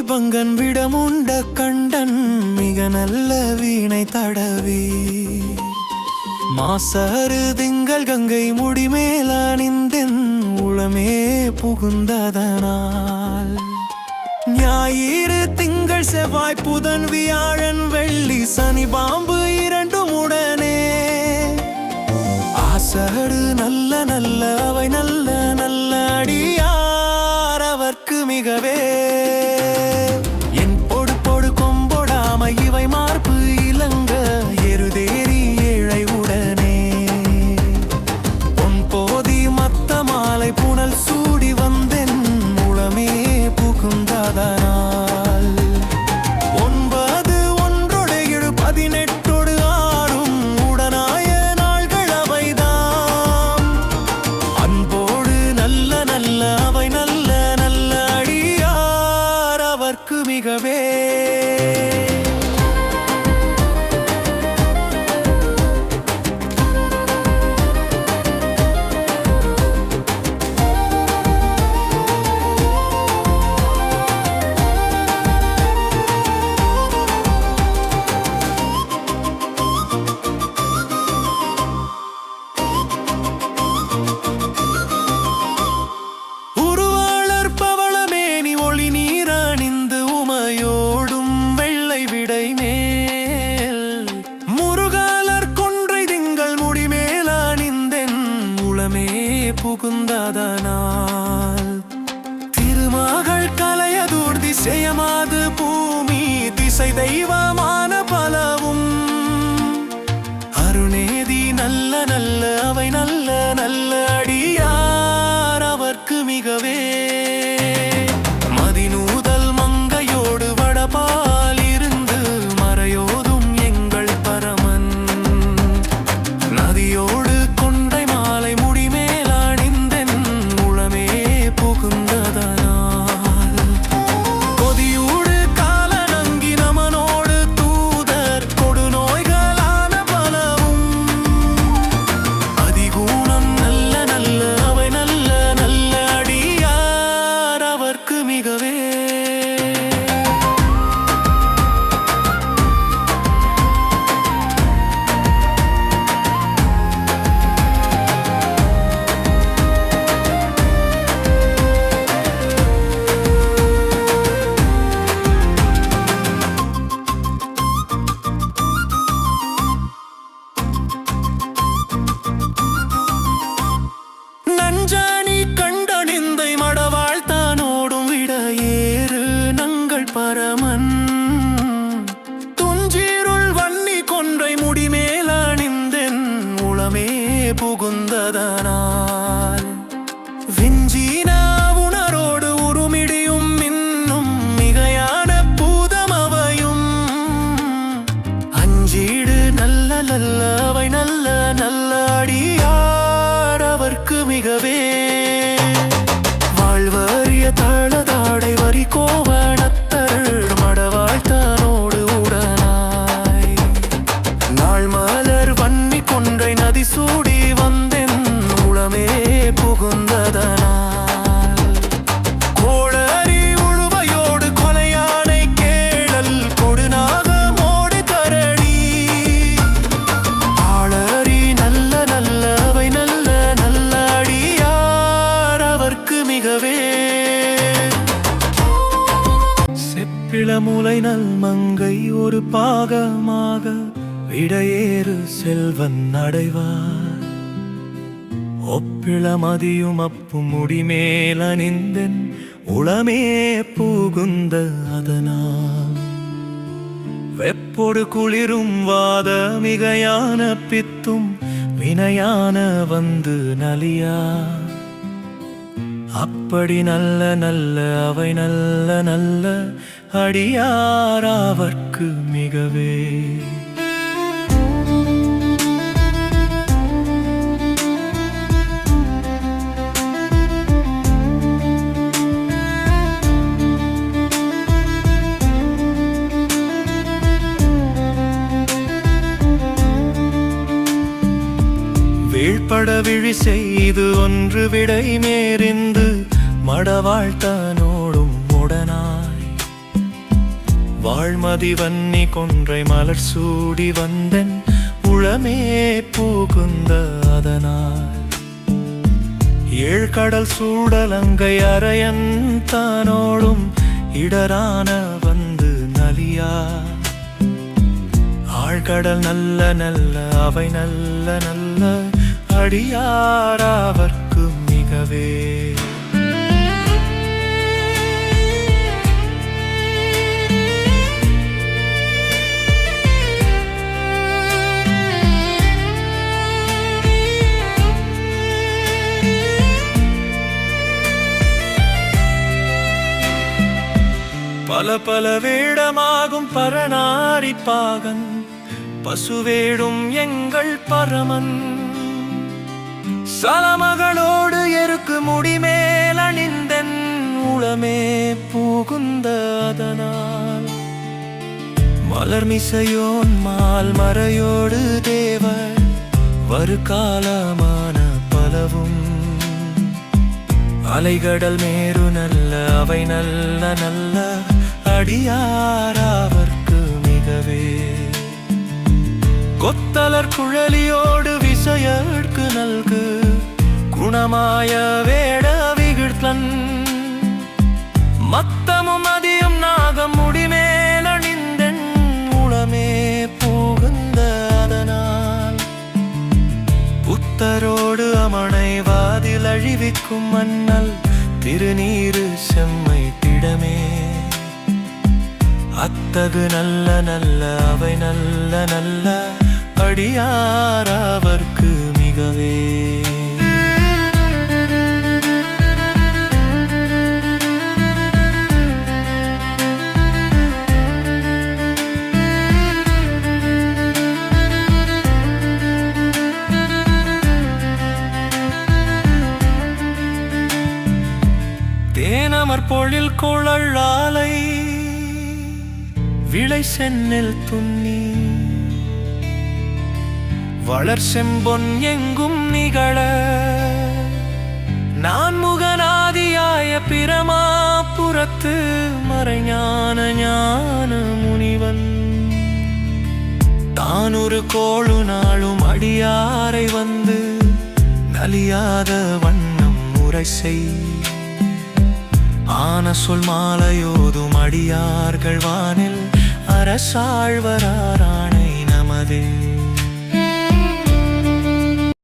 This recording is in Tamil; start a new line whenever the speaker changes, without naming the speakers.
பங்கன் விடமுண்ட கண்டன் மிக நல்ல வீணை தடவி மாசரு திங்கள் கங்கை முடிமேல் அணிந்தென் உளமே புகுந்ததனால் ஞாயிறு திங்கள் செவ்வாய் புதன் வியாழன் வெள்ளி சனி பாம்பு இரண்டும் உடனே ஆசடு நல்ல நல்ல அவை நல்ல நல்ல அடியார் அவர்க்கு மிகவே என் பொடு பொடு கொம்பொடாமை இவை மார்பு இலங்க எருதேறி ஏழை உடனே பொன் போதி மத்த மாலை புனல் சூடி வந்தென் முளமே புகுந்ததனால் 9 1 7 18 ஆறும் உடனாய நாள்கள் அவைதாம் அன்போடு நல்ல நல்ல அவை நல்ல நல்ல அடியார் அவர்க்கு மிகவே புகுந்ததனால் திருமகள் கலையதூர் திசையமாது பூமி திசை தெய்வமான பலவும் அருணேதி நல்ல நல்ல அவை நல்ல நல்ல அடியார் அவர்க்கு மிகவே மதிநூதல் மங்கையோடு வடபால் இருந்து மறையோதும் எங்கள் பரமன் நதியோடு கொண்டை மாலை பரமன் துஞ்சீருள் வன்னி கொன்றை முடிமேல் அணிந்தென் உளமே புகுந்ததனால் விஞ்சின உணரோடு உருமிடியும் இன்னும் மிகையான பூதமவையும் அஞ்சீடு நல்ல நல்ல அவை நல்ல நல்ல அடியார் அவர்க்கு மிகவே வாழ்வறிய தளதாடை வரி கோவணத்தர் மடவாழ்த்தானோடு உடனாய் நாள் மலர் வன்னி கொன்றை நதி சூடி வந்தென் உளமே புகுந்ததனால் கோளரி உழுவையோடு கொலையானை கேளல் கொடுநாக மோடி தரடி ஆளரி நல்ல நல்ல அவை நல்ல நல்ல அடியார் அவர்க்கு மிகவே செப்பிளமுலை நல் மங்கை ஒரு பாகமாக விடையேறு செல்வன் அடைவார் ஒப்பிளமதியும் அப்பும் முடிமேல் அணிந்தென் உளமே புகுந்த அதனால் வெப்பொடு குளிரும் வாத மிகையான பித்தும் வினையான வந்து நலியா அப்படி நல்ல நல்ல அவை நல்ல நல்ல அடியார் அவர்க்கு மிகவே வீழ்பட விழி செய்து ஒன்று விடை மேறிந்து மடவாழ்த்தானோடும் உடனாய் வாழ்மதி வன்னி கொன்றை மலர் சூடி வந்தன் உளமே பூகுந்த அதனால் ஏழ்கடல் சூடலங்கை அரையன் தானோடும் இடரான வந்து நலியா ஆழ்கடல் நல்ல நல்ல அவை நல்ல நல்ல அடியாராவர்க்கு மிகவே பல பல வேடமாகும் பரநாரி பாகன் பசுவேடும் எங்கள் பரமன் சலமகளோடு எருக்கு முடிமேல் அணிந்தென் உளமே பூகுந்த அதனால் மலர்மிசையோன் மால் மறையோடு தேவர் வருகாலமான பலவும் அலைகடல் மேரு நல்ல அவை நல்ல நல்ல அடியாராவர்க்கு மிகவே கொத்தலர் குழலியோடு விசையற்கு நல்கு குணமாய வேட விகிழ்த்தன் மத்தமும் அதியும் நாகம் முடிமேல் அணிந்தென் உளமே பூகுந்த அதனால் புத்தரோடு அமனை வாதில் அழிவிக்கும் மன்னல் திருநீரு செம்மை திடமே அத்தகு நல்ல நல்ல அவை நல்ல நல்ல அடியாராவர்க்கு மிகவே தேனமர் பொழில் குழல் ஆலை விளை சென்னில் துன்னி வளர் செம்பொன் எங்கும் நிகழ நான் முகநாதியாய பிரமாபுரத்து மறைஞான ஞான முனிவன் தான் ஒரு கோளு நாளும் அடியாரை வந்து நலியாத வண்ணம் முறை செய் ஆன சொல் மாலையோதும் அடியார்கள் வானில் அரசாழ்வராராணை நமதே.